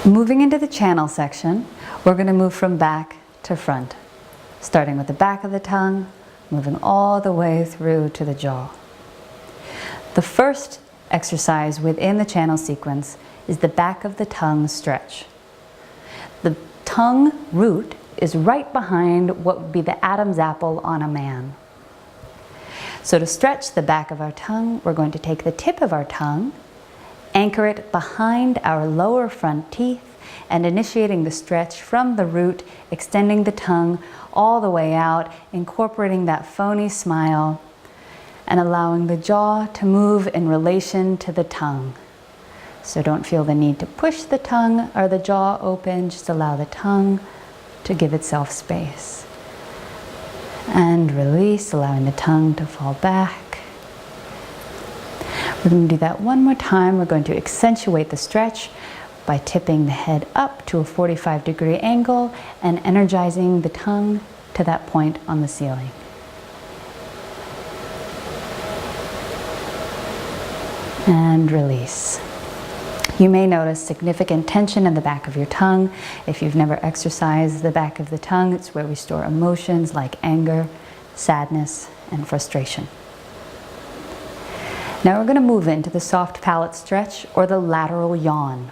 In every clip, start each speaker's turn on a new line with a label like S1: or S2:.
S1: Moving into the channel section, we're going to move from back to front, starting with the back of the tongue, moving all the way through to the jaw. The first exercise within the channel sequence is the back of the tongue stretch. The tongue root is right behind what would be the Adam's apple on a man. So to stretch the back of our tongue, we're going to take the tip of our tongue, anchor it behind our lower front teeth, and initiating the stretch from the root, extending the tongue all the way out, incorporating that phony smile, and allowing the jaw to move in relation to the tongue. So don't feel the need to push the tongue or the jaw open, just allow the tongue to give itself space. And release, allowing the tongue to fall back. We're going to do that one more time. We're going to accentuate the stretch by tipping the head up to a 45-degree angle and energizing the tongue to that point on the ceiling. And release. You may notice significant tension in the back of your tongue. If you've never exercised the back of the tongue, it's where we store emotions like anger, sadness, and frustration. Now we're going to move into the soft palate stretch, or the lateral yawn.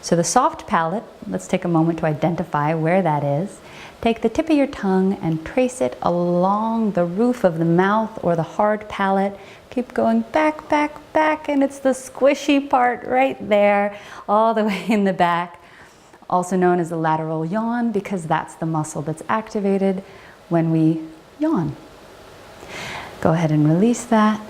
S1: So the soft palate, let's take a moment to identify where that is. Take the tip of your tongue and trace it along the roof of the mouth or the hard palate. Keep going back, back, back, and it's the squishy part right there, all the way in the back, also known as the lateral yawn, because that's the muscle that's activated when we yawn. Go ahead and release that.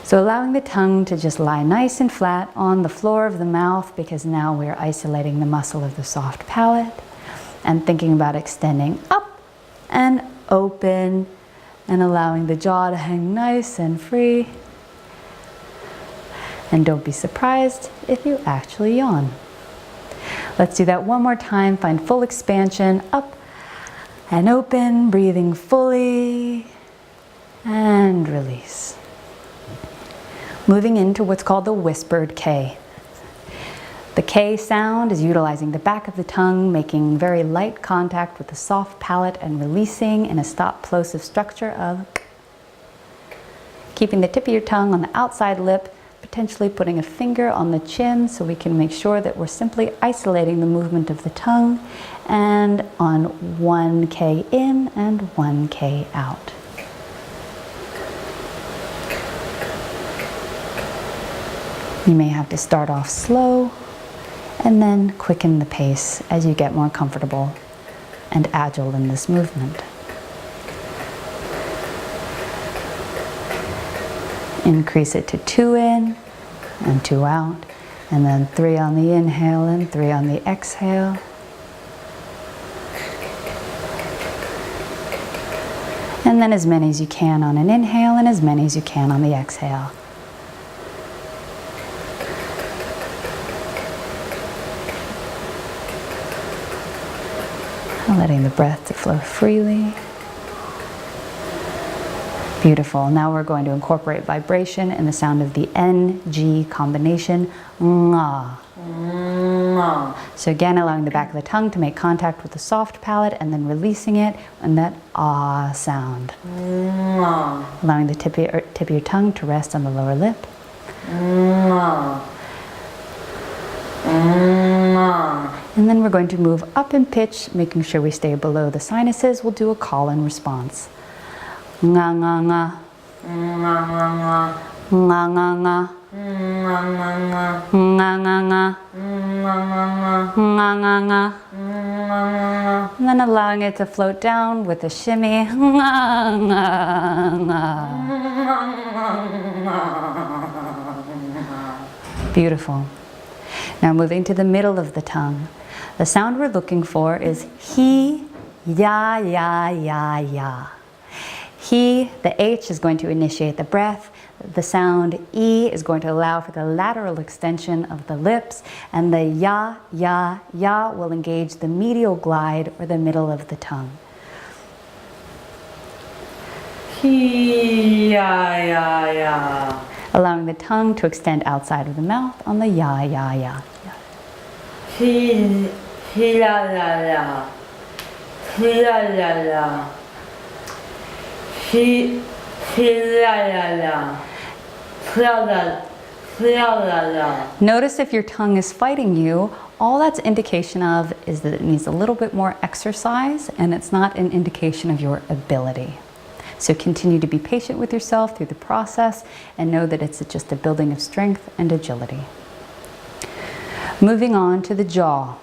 S1: So allowing the tongue to just lie nice and flat on the floor of the mouth, because now we're isolating the muscle of the soft palate, and thinking about extending up and open, and allowing the jaw to hang nice and free. And don't be surprised if you actually yawn. Let's do that one more time. Find full expansion, up and open, breathing fully, and release. Moving into what's called the whispered K. The K sound is utilizing the back of the tongue, making very light contact with the soft palate and releasing in a stop-plosive structure of K. Keeping the tip of your tongue on the outside lip, potentially putting a finger on the chin so we can make sure that we're simply isolating the movement of the tongue, and on 1 K in and 1 K out. You may have to start off slow and then quicken the pace as you get more comfortable and agile in this movement. Increase it to 2 in and 2 out, and then 3 on the inhale and 3 on the exhale. And then as many as you can on an inhale and as many as you can on the exhale. Letting the breath to flow freely. Beautiful. Now we're going to incorporate vibration and the sound of the N-G combination, nga. So again, allowing the back of the tongue to make contact with the soft palate and then releasing it in that ah sound. Allowing the tip of your tongue to rest on the lower lip. And then we're going to move up in pitch, making sure we stay below the sinuses. We'll do a call and response. Nga nga nga. Nga nga nga. Nga nga nga. Nga nga nga. Nga nga nga. Nga nga nga. And then allowing it to float down with a shimmy. Nga nga nga. Beautiful. Now moving to the middle of the tongue. The sound we're looking for is he, ya, ya, ya, ya. He, the H, is going to initiate the breath. The sound E is going to allow for the lateral extension of the lips, and the ya, ya, ya will engage the medial glide or the middle of the tongue. He, ya, ya, ya. Allowing the tongue to extend outside of the mouth on the ya, ya, ya.
S2: She la la la. She la la la. She la la la. La la la.
S1: Notice if your tongue is fighting you, all that's indication of is that it needs a little bit more exercise, and it's not an indication of your ability. So continue to be patient with yourself through the process and know that it's just a building of strength and agility. Moving on to the jaw.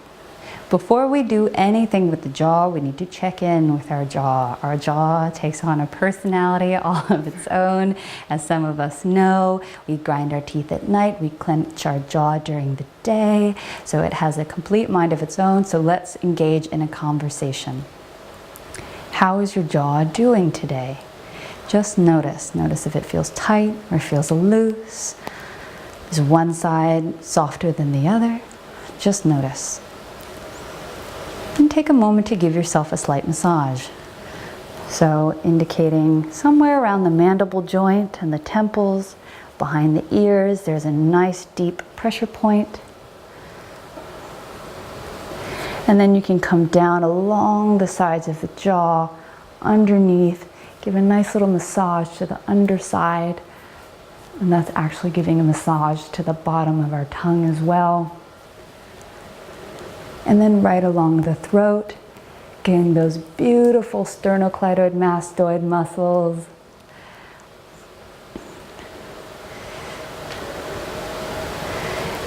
S1: Before we do anything with the jaw, we need to check in with our jaw. Our jaw takes on a personality all of its own. As some of us know, we grind our teeth at night, we clench our jaw during the day, so it has a complete mind of its own. So let's engage in a conversation. How is your jaw doing today? Just notice. Notice if it feels tight or feels loose. Is one side softer than the other? Just notice. And take a moment to give yourself a slight massage. So indicating somewhere around the mandible joint and the temples, behind the ears, there's a nice deep pressure point. And then you can come down along the sides of the jaw, underneath, give a nice little massage to the underside. And that's actually giving a massage to the bottom of our tongue as well. And then right along the throat, getting those beautiful sternocleidoid mastoid muscles.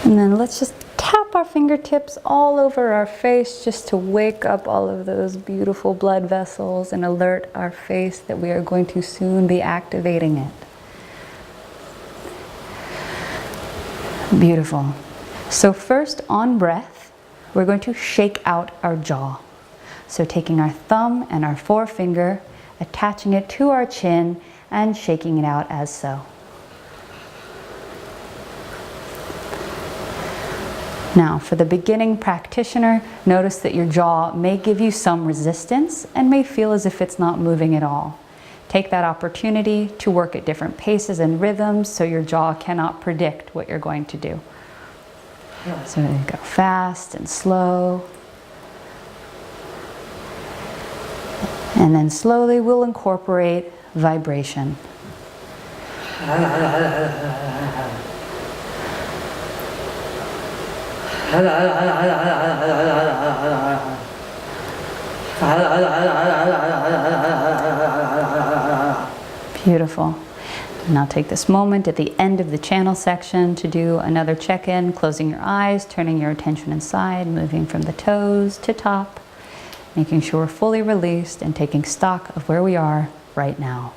S1: And then let's just tap our fingertips all over our face just to wake up all of those beautiful blood vessels and alert our face that we are going to soon be activating it. Beautiful. So first, on breath, we're going to shake out our jaw. So taking our thumb and our forefinger, attaching it to our chin and shaking it out as so. Now, for the beginning practitioner, notice that your jaw may give you some resistance and may feel as if it's not moving at all. Take that opportunity to work at different paces and rhythms so your jaw cannot predict what you're going to do. So you go fast and slow. And then slowly we'll incorporate vibration. Beautiful. Now take this moment at the end of the channel section to do another check-in, closing your eyes, turning your attention inside, moving from the toes to top, making sure we're fully released and taking stock of where we are right now.